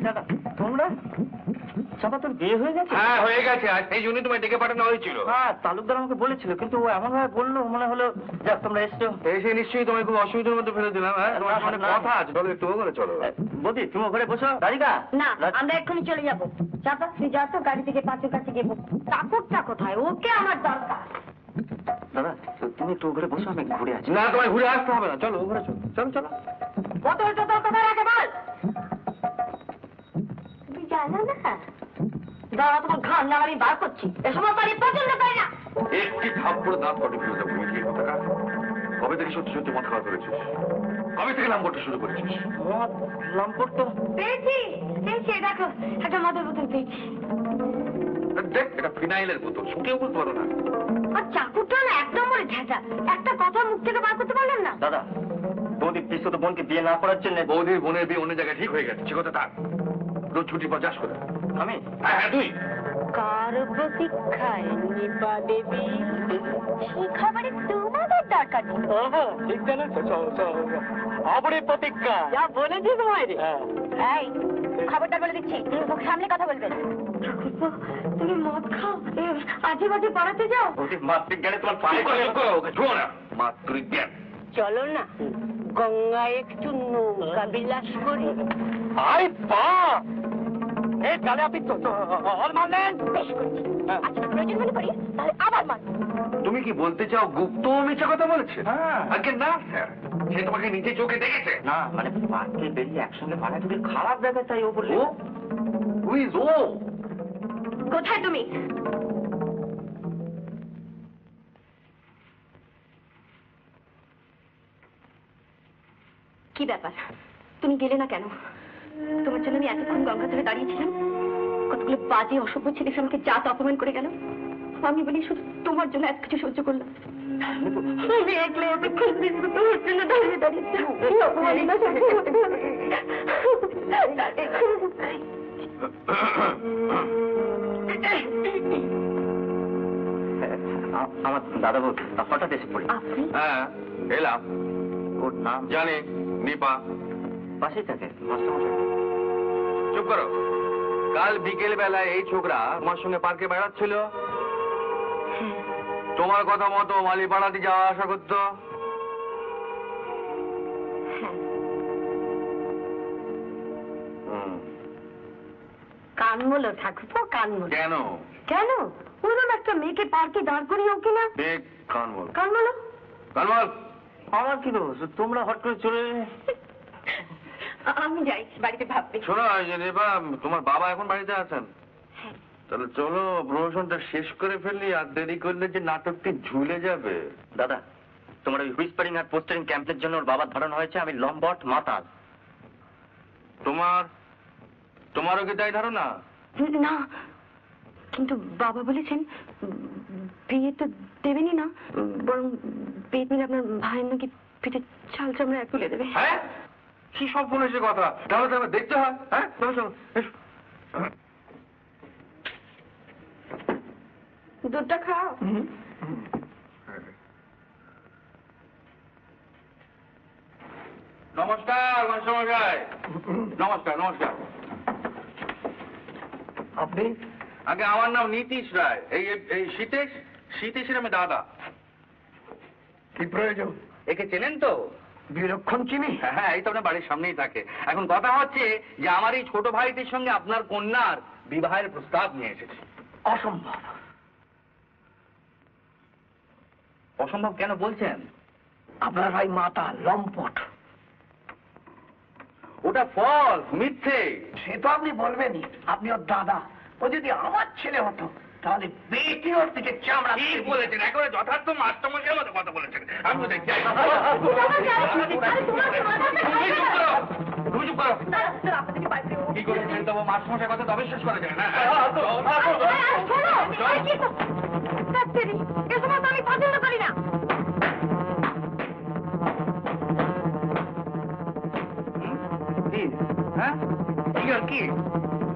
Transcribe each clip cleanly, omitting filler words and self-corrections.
দাদা তোমরা চাপা তোর বিয়ে হয়ে গেছে? হ্যাঁ হয়ে গেছে, আর সেই জন্যই তোমায় ডেকে পাঠানো হয়েছিল। হ্যাঁ তালুকদার আমাকে বলেছিল, কিন্তু ও এমন ভাবে বললো মনে হলো যাক তোমরা এসছো। এসে নিশ্চয়ই তোমায় খুব অসুবিধার মধ্যে ফেলে দিলাম। হ্যাঁ তোমার মানে কথা আছে, চলো একটু ঘরে চলো। বৌদি তুমি ঘরে বসো। রাধিকা না, আমরা এক্ষুনি চলে যাবো। চাপা তুই যা তো গাড়ি থেকে পাঁচের কাছে গিয়ে ঠাকুরটা কোথায়? ওকে আমার দরকার। দাদা তুমি একটু ঘরে বসো, আমি ঘুরে আছি। না তোমায় ঘুরে আসতে হবে না, চলো ঘরে চলো, চলো চলো। বোতল টোতল কোথায় রাখে বল। তুমি জানো না দাঁড়া, তোমার ঘাম না আমি বার করছি। এ সময় পারি পছন্দ পাই না। একটি থাপ্পড় দাঁত কটে ফেলে দেবো কি কথা। কবে থেকে সত্যি সত্যি মদ খাওয়া করেছিস? কবে থেকে নাম করতে শুরু করেছিস? মদ লাম্পট তো পেয়েছি পেয়েছি, দেখো একটা মদের বোতল পেয়েছি। দেখ এটা ফিনাইলের বোতল, শুকেও বলতে পারো না। আর চাকুটা না এক নম্বরে ঝেঁটা, একটা কথা মুখ থেকে বার করতে পারলেন না। দাদা বৌদি প্লিজ তো বোনকে বিয়ে না করার জন্য। বৌদির বোনের বিয়ে অন্য জায়গায় ঠিক হয়ে গেছে, সে কথা থাক। রোজ ছুটি পর যাস করে। আমি হ্যাঁ তুই কার প্রতীক্ষায় নিপা দেবী, সেই খবরে তোমাদের দরকার নেই। ঠিক জানো আবরে প্রতীক্ষা যা বলেছি তোমায় রে। এই খবরটা বলে দিচ্ছি, তুমি মুখ সামনে কথা বলবেন। তুমি মদ খাও, আজে বাজে পাড়াতে যাও। বৌদি মাতৃজ্ঞানে তোমার পায়ে মাতৃজ্ঞান। চলো না গঙ্গায় একটু নৌকা বিলাস করি। আরে পা এই গালে আপনি তো অল মারলেন। বেশ করছি, আচ্ছা প্রয়োজন মনে করি তাহলে আবার মান। তুমি কি বলতে চাও গুপ্ত মিথ্যা কথা বলেছে? হ্যাঁ। আগে না স্যার, সে তোমাকে নিজে চোখে দেখেছে। না মানে পার্কে বেরিয়ে একসঙ্গে পাড়ায় যদি খারাপ দেখা তাই ও বললে। ও হুইজ ও? কোথায় তুমি? কি ব্যাপার, তুমি গেলে না কেন? তোমার জন্য আমি এতক্ষণ গঙ্গা ধরে দাঁড়িয়েছিলাম, কতগুলো বাজে অসভ্য ছেলে এসে আমাকে জাত অপমান করে গেল। আমি বলি শুধু তোমার জন্য এত কিছু সহ্য করলাম। আমি একলা এতক্ষণ দেখবো তোমার জন্য দাঁড়িয়ে দাঁড়িয়ে অপমানই না সহ্য করতে আমার দাদা বউ হঠাৎ এসে পড়ি। আপনি? হ্যাঁ এলাম। ওর নাম জানি, নিপা। পাশেই থাকে মাস্টারমশাই। চুপ করো। কাল বিকেল বেলায় এই ছোকরা তোমার সঙ্গে পার্কে বেড়াচ্ছিল, তোমার কথা মতো মালিপাড়াতে যাওয়া আসা করতো। কানমোলো ঠাকুর, কানমোলো। কেন? কেন? ওরকম একটা মেয়েকে পার্কে দাঁড় করিয়ে ওকে না দেখ কানমল। কানমোলো। কানমল আমার কি দোষ, তোমরা হট করে চলে এলে। আমি যাই, বাড়িতে ভাববে। শোনো এই যে নিপা, তোমার বাবা এখন বাড়িতে আছেন? তাহলে চলো প্রমোশনটা শেষ করে ফেললি, আর দেরি করলে যে নাটকটি ঝুলে যাবে। দাদা তোমার ওই হুইসপারিং আর পোস্টারিং ক্যাম্পের জন্য ওর বাবার ধারণা হয়েছে আমি লম্বট মাতাল। তোমারও কি তাই ধারণা? না, কিন্তু বাবা বলেছেন বিয়ে তো দেবেনি না, বরং বিয়ে দিলে আপনার ভাইয়ের নাকি পিঠে চাল চামড়া তুলে দেবে। হ্যাঁ কি সব বলেছে কথা, তাহলে তো আমার দেখতে হয়। হ্যাঁ চলো চলো এসো। দুধটা খাও। নমস্কার মাস্টারমশাই। নমস্কার নমস্কার। আপনি? আগে আমার নাম নীতিশ রায়। এই শীতেশের আমি দাদা। কি প্রয়োজন? একে চেনেন তো? বিলক্ষণ চিনি। হ্যাঁ এই তো আপনার বাড়ির সামনেই থাকে। এখন কথা হচ্ছে যে আমার এই ছোট ভাইটির সঙ্গে আপনার কন্যার বিবাহের প্রস্তাব নিয়ে এসেছে। অসম্ভব। অসম্ভব কেন বলছেন? আপনার ভাই মাতাল লম্পট। ওটা ফল, মিথ্যে। সে তো আপনি বলবেনই, আপনি ওর দাদা। ও যদি আমার ছেলে হতো তাহলে বেটি ওর থেকে চামড়া। ঠিক বলেছেন, একেবারে যথার্থ মাস্টারমশাইয়ের মতো কথা বলেছেন। আমি তো দেখছি। তুমি চুপ করো। কি করে ছেড়ে দেবো? মাস্টারমশাই কথা তবে শেষ করা যায় না। আমি পছন্দ করি না। হ্যাঁ কি আর কি?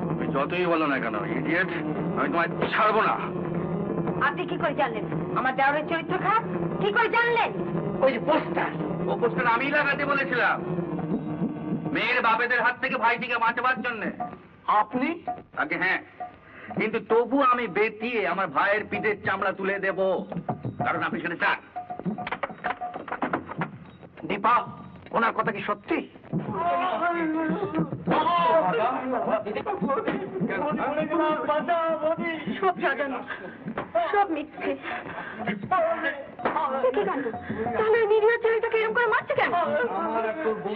তুমি যতই বলো না কেন ইডিয়েট, আমি তোমায় ছাড়বো না। আপনি কি করে জানলেন আমার দেওয়ারের চরিত্র খারাপ? কি করে জানলেন? ওই যে পোস্টার। ও পোস্টার আমিই লাগাতে বলেছিলাম। মেয়ের বাপেদের হাত থেকে ভাইটিকে বাঁচাবার জন্য। আপনি? আগে হ্যাঁ, কিন্তু তবু আমি বেতিয়ে আমার ভাইয়ের পিঠের চামড়া তুলে দেব, কারণ আপনি সেটা চান। দীপা, ওনার কথা কি সত্যি? সব সাজানো, সব মিথ্যে। কি কাণ্ড? তাহলে ওই নিরীহ ছেলেটাকে এরকম করে মারছে কেন?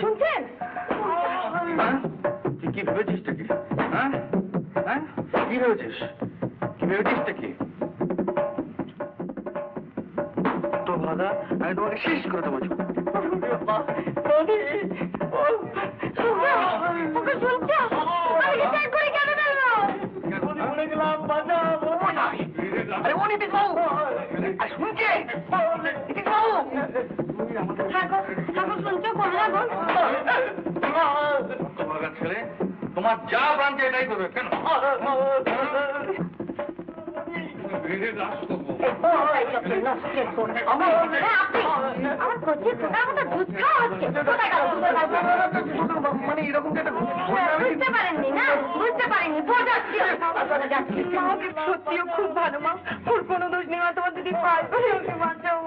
শুনছেন? হ্যাঁ? তুই কি ভেবেছিসটা কি? হ্যাঁ হ্যাঁ, কি ভেবেছিস? কি ভেবেছিসটা কি? তো দাদা, আমি তোমাকে শেষ করে দেবো। আরে ও নীতিশ বাবু, আর শুনছে? নীতিশ বাবু, তোমার ছেলে তোমার যা প্রান্তে এটাই করবে কেন? মানে এরকম বুঝতে পারেননি না, বুঝতে পারেননি, সত্যিও খুব ভালো মা, ওর কোনো দোষ নেই, তোমার দিদি পাই বলে ওকে বাঁচাও।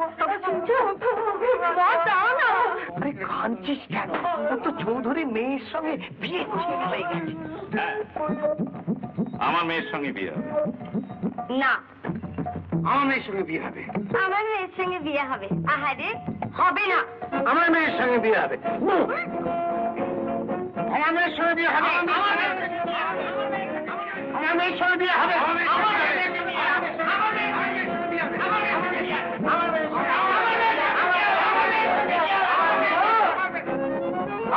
আরে কাঁদছিস কেন? ও তো চৌধুরী মেয়ের সঙ্গে বিয়ে ঠিক হয়ে গেছে। আমার মেয়ের সঙ্গে বিয়ে হবে না, আমার মেয়ের সঙ্গে বিয়ে হবে। আমার মেয়ের সঙ্গে বিয়ে হবে। আহারে, হবে না। আমার মেয়ের সঙ্গে বিয়ে হবে। আমার মেয়ের সঙ্গে বিয়ে হবে। আমার মেয়ের সঙ্গে বিয়ে হবে।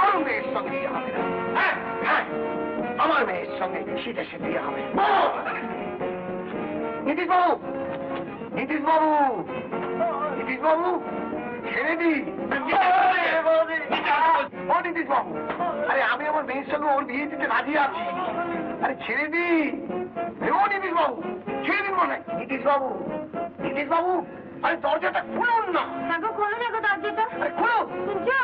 আমার মেয়ের সঙ্গে বিয়ে হবে। হ্যাঁ, হ্যাঁ, আমার মেয়ের সঙ্গে শীতে সে বিয়ে হবে। নীতিশ বাবু, নীতিশ বাবু, নীতিশ বাবু, ছেড়ে দি। ও নীতিশ বাবু, আরে আমি আমার মেয়ের সঙ্গে ওর বিয়ে দিতে রাজি আছি। আরে ছেড়ে দি। ও নীতিশ বাবু, ছেড়ে দিন মনে। নীতিশ বাবু, নীতিশ বাবু, আরে দরজাটা খুলুন না। খুলুন না দরজাটা। আরে খুলুন। শুনছো?